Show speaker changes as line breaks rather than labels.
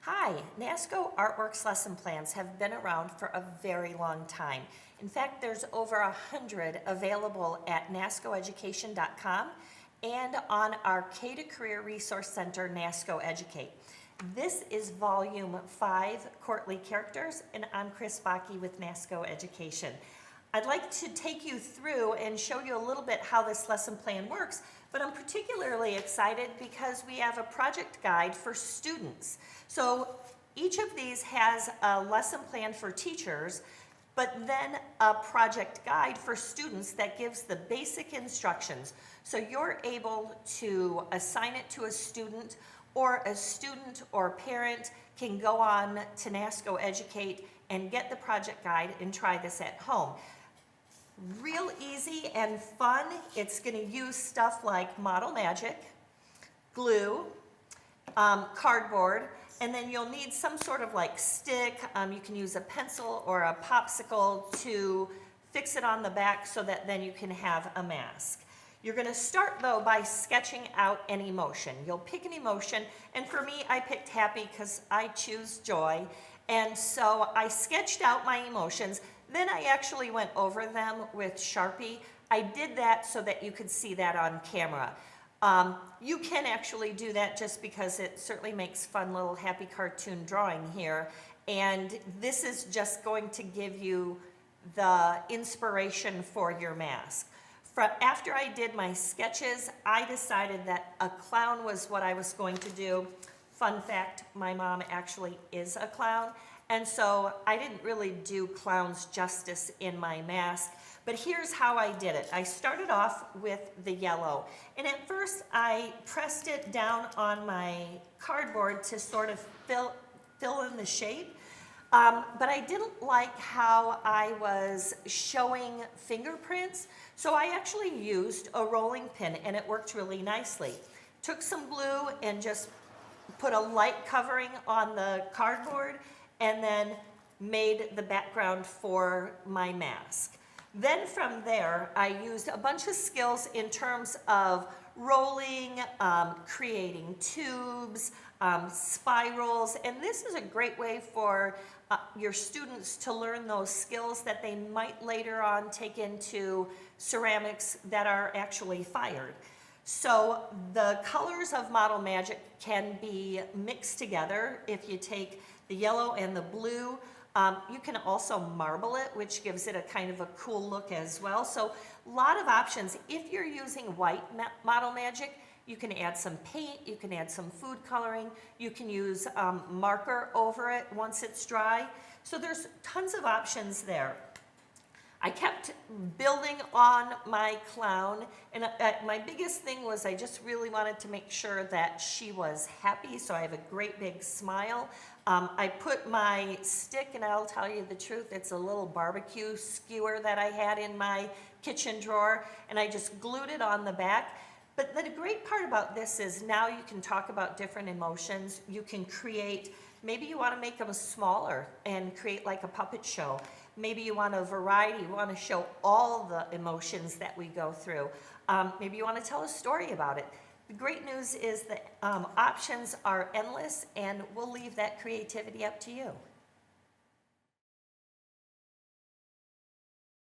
Hi, Nasco Artworks lesson plans have been around for a very long time. In fact, there's over 100 available at nascoeducation.com and on our K-to-Career Resource Center, Nasco Educate. This is volume 5, Courtly Characters, and I'm Chris Bakke with Nasco Education. I'd like to take you through and show you a little bit how this lesson plan works, but I'm particularly excited because we have a project guide for students. So each of these has a lesson plan for teachers, but then a project guide for students that gives the basic instructions. So you're able to assign it to a student or parent can go on to Nasco Educate and get the project guide and try this at home. Real easy and fun. It's going to use stuff like Model Magic, glue, cardboard, and then you'll need some sort of like stick. You can use a pencil or a popsicle to fix it on the back so that then you can have a mask. You're going to start though by sketching out an emotion. You'll pick an emotion, and for me I picked happy because I choose joy, and so I sketched out my emotions. Then I actually went over them with Sharpie. I did that so that you could see that on camera. You can actually do that just because it certainly makes fun little happy cartoon drawing here. And this is just going to give you the inspiration for your mask. After I did my sketches, I decided that a clown was what I was going to do. Fun fact, my mom actually is a clown. And so I didn't really do clowns justice in my mask, but here's how I did it. I started off with the yellow, and at first I pressed it down on my cardboard to sort of fill in the shape, but I didn't like how I was showing fingerprints, so I actually used a rolling pin, and it worked really nicely. Took some glue and just put a light covering on the cardboard, and then made the background for my mask. Then from there, I used a bunch of skills in terms of rolling, creating tubes, spirals, and this is a great way for your students to learn those skills that they might later on take into ceramics that are actually fired. So the colors of Model Magic can be mixed together. If you take the yellow and the blue, you can also marble it, which gives it a kind of a cool look as well. So a lot of options. If you're using white Model Magic, you can add some paint, you can add some food coloring, you can use marker over it once it's dry. So there's tons of options there. I kept building on my clown, and my biggest thing was I just really wanted to make sure that she was happy, so I have a great big smile. I put my stick, and I'll tell you the truth, it's a little barbecue skewer that I had in my kitchen drawer, and I just glued it on the back. But the great part about this is now you can talk about different emotions. You can create, maybe you want to make them smaller and create like a puppet show. Maybe you want a variety, you want to show all the emotions that we go through. Maybe you want to tell a story about it. The great news is that options are endless, and we'll leave that creativity up to you.